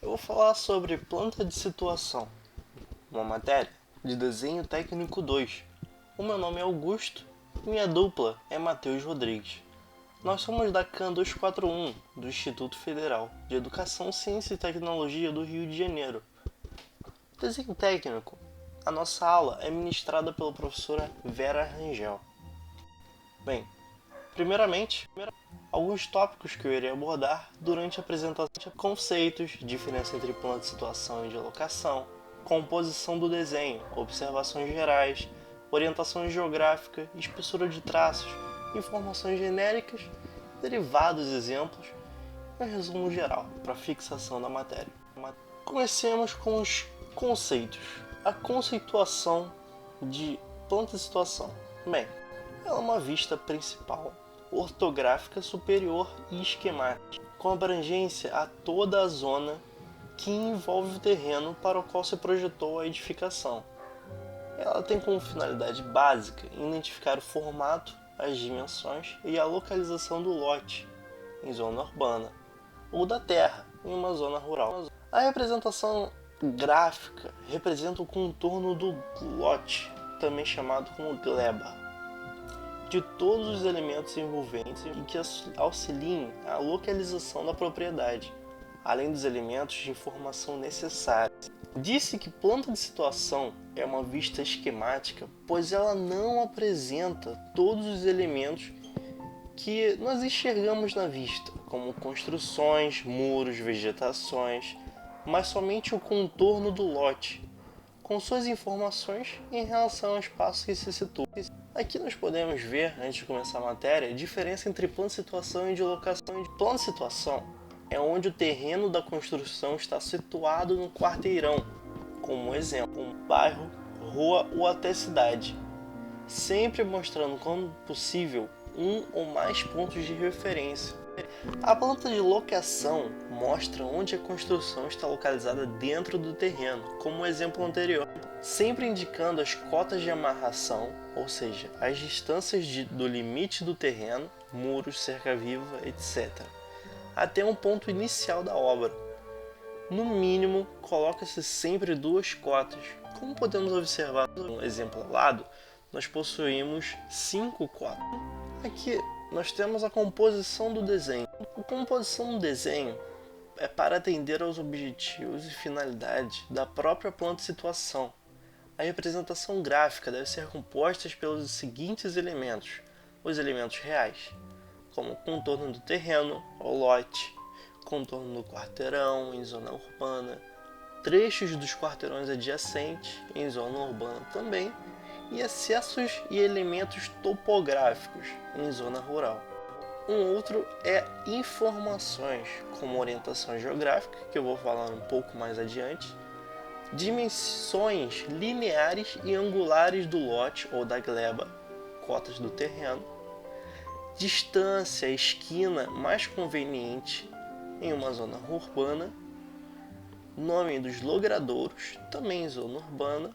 Eu vou falar sobre planta de situação, uma matéria de desenho técnico 2. O meu nome é Augusto e minha dupla é Matheus Rodrigues. Nós somos da CAN 241, do Instituto Federal de Educação, Ciência e Tecnologia do Rio de Janeiro. Desenho técnico. A nossa aula é ministrada pela professora Vera Rangel. Bem, primeiramente, alguns tópicos que eu irei abordar durante a apresentação: conceitos, diferença entre plano de situação e de locação, composição do desenho, observações gerais, orientação geográfica, espessura de traços, informações genéricas, derivados, exemplos e um resumo geral para fixação da matéria. Comecemos com os conceitos. A conceituação de planta de situação. Bem, ela é uma vista principal, ortográfica superior e esquemática, com abrangência a toda a zona que envolve o terreno para o qual se projetou a edificação. Ela tem como finalidade básica identificar o formato, as dimensões e a localização do lote em zona urbana ou da terra em uma zona rural. A representação gráfica representa o contorno do lote, também chamado como gleba, de todos os elementos envolventes e que auxiliem a localização da propriedade, além dos elementos de informação necessários. Disse que planta de situação é uma vista esquemática, pois ela não apresenta todos os elementos que nós enxergamos na vista, como construções, muros, vegetações, mas somente o contorno do lote, com suas informações em relação ao espaço que se situa. Aqui nós podemos ver, antes de começar a matéria, a diferença entre plano de situação e de locação. Plano de situação é onde o terreno da construção está situado no quarteirão, como exemplo, um bairro, rua ou até cidade, sempre mostrando quando possível um ou mais pontos de referência. A planta de locação mostra onde a construção está localizada dentro do terreno, como o exemplo anterior, sempre indicando as cotas de amarração, ou seja, as distâncias do limite do terreno, muros, cerca-viva, etc., até um ponto inicial da obra. No mínimo, coloca-se sempre duas cotas. Como podemos observar no exemplo ao lado, nós possuímos 5 cotas. Aqui nós temos a composição do desenho. A composição do desenho é para atender aos objetivos e finalidades da própria planta de situação. A representação gráfica deve ser composta pelos seguintes elementos: os elementos reais, como o contorno do terreno ou lote, contorno do quarteirão em zona urbana, trechos dos quarteirões adjacentes em zona urbana também, e acessos e elementos topográficos em zona rural. Um outro é informações, como orientação geográfica, que eu vou falar um pouco mais adiante, dimensões lineares e angulares do lote ou da gleba, cotas do terreno, distância, esquina mais conveniente em uma zona urbana, nome dos logradouros, também em zona urbana,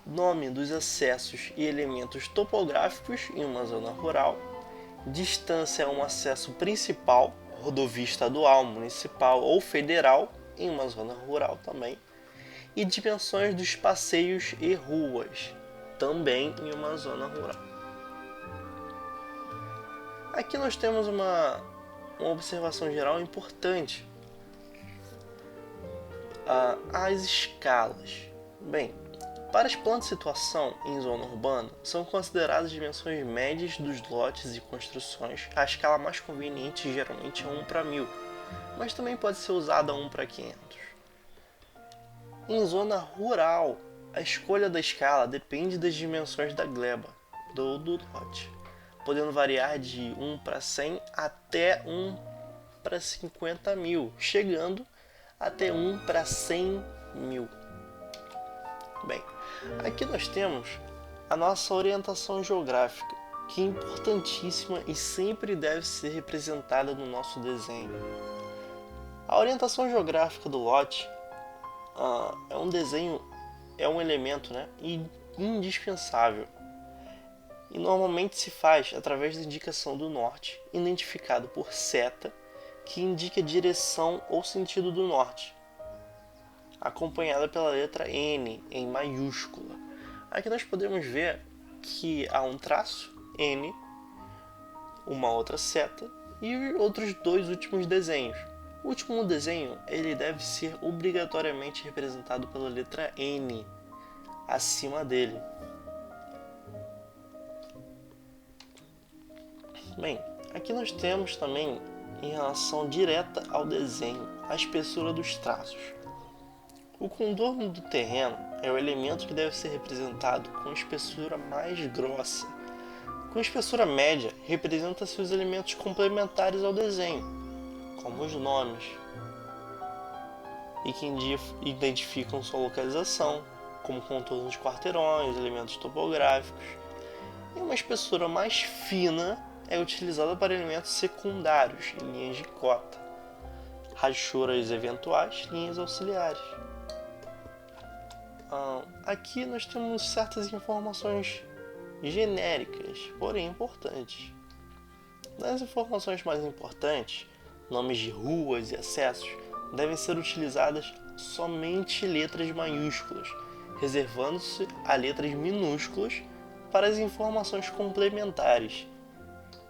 nome dos acessos e elementos topográficos em uma zona rural, distância a um acesso principal, rodovia estadual, municipal ou federal em uma zona rural também, e dimensões dos passeios e ruas, também em uma zona rural. Aqui nós temos uma observação geral importante. As escalas. Bem, para as plantas de situação em zona urbana, são consideradas dimensões médias dos lotes e construções. A escala mais conveniente geralmente é 1:1000, mas também pode ser usada 1:500. Em zona rural, a escolha da escala depende das dimensões da gleba do lote, podendo variar de 1:100 até 1:50.000, chegando até 1:100.000. Bem, aqui nós temos a nossa orientação geográfica, que é importantíssima e sempre deve ser representada no nosso desenho. A orientação geográfica do lote é um desenho, é um elemento, indispensável. E normalmente se faz através da indicação do norte, identificado por seta, que indica a direção ou sentido do norte, acompanhada pela letra N em maiúscula. Aqui nós podemos ver que há um traço N, uma outra seta e outros dois últimos desenhos. O último desenho ele deve ser obrigatoriamente representado pela letra N acima dele. Bem, aqui nós temos também, em relação direta ao desenho, a espessura dos traços. O contorno do terreno é o elemento que deve ser representado com espessura mais grossa. Com espessura média, representa-se os elementos complementares ao desenho, como os nomes, e que identificam sua localização, como contornos de quarteirões, elementos topográficos. E uma espessura mais fina é utilizada para elementos secundários em linhas de cota, rachuras eventuais, linhas auxiliares. Aqui nós temos certas informações genéricas, porém importantes. Das informações mais importantes, nomes de ruas e acessos devem ser utilizadas somente letras maiúsculas, reservando-se a letras minúsculas para as informações complementares.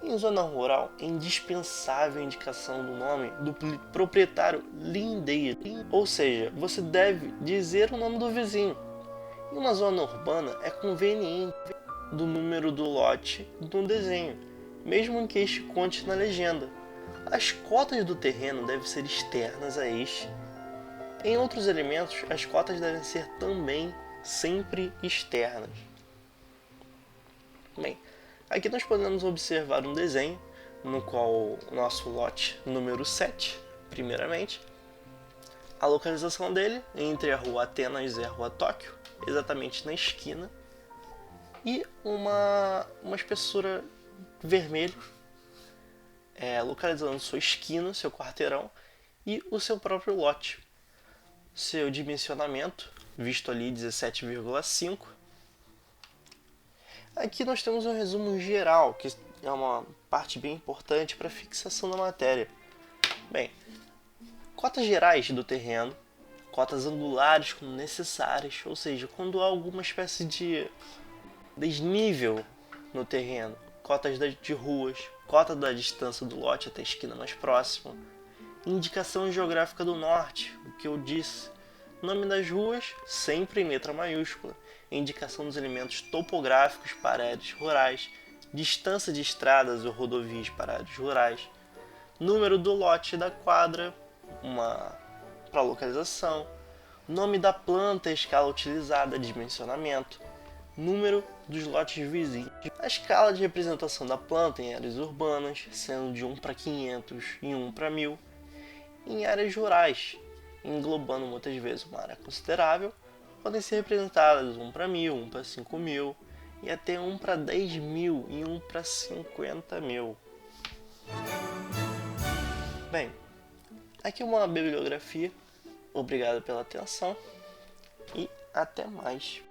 Em zona rural, é indispensável a indicação do nome do proprietário lindeiro, ou seja, você deve dizer o nome do vizinho. Em uma zona urbana, é conveniente do número do lote do desenho, mesmo que este conte na legenda. As cotas do terreno devem ser externas a este. Em outros elementos, as cotas devem ser também sempre externas. Bem, aqui nós podemos observar um desenho no qual o nosso lote número 7, primeiramente, a localização dele entre a rua Atenas e a rua Tóquio, exatamente na esquina, e uma espessura vermelha, localizando sua esquina, seu quarteirão e o seu próprio lote. Seu dimensionamento, visto ali 17,5. Aqui nós temos um resumo geral, que é uma parte bem importante para a fixação da matéria. Bem, cotas gerais do terreno, cotas angulares quando necessárias, ou seja, quando há alguma espécie de desnível no terreno, cotas de ruas, cota da distância do lote até a esquina mais próxima, indicação geográfica do norte, o que eu disse, nome das ruas sempre em letra maiúscula, indicação dos elementos topográficos para áreas rurais, distância de estradas ou rodovias para áreas rurais, número do lote da quadra, para localização, nome da planta, escala utilizada, dimensionamento, número dos lotes vizinhos, a escala de representação da planta em áreas urbanas, sendo de 1 para 500 e 1 para 1000, em áreas rurais, englobando muitas vezes uma área considerável, podem ser representadas 1 para 1000, 1 para 5000 e até 1 para 10.000 e 1 para 50.000. Bem, aqui uma bibliografia. Obrigado pela atenção e até mais.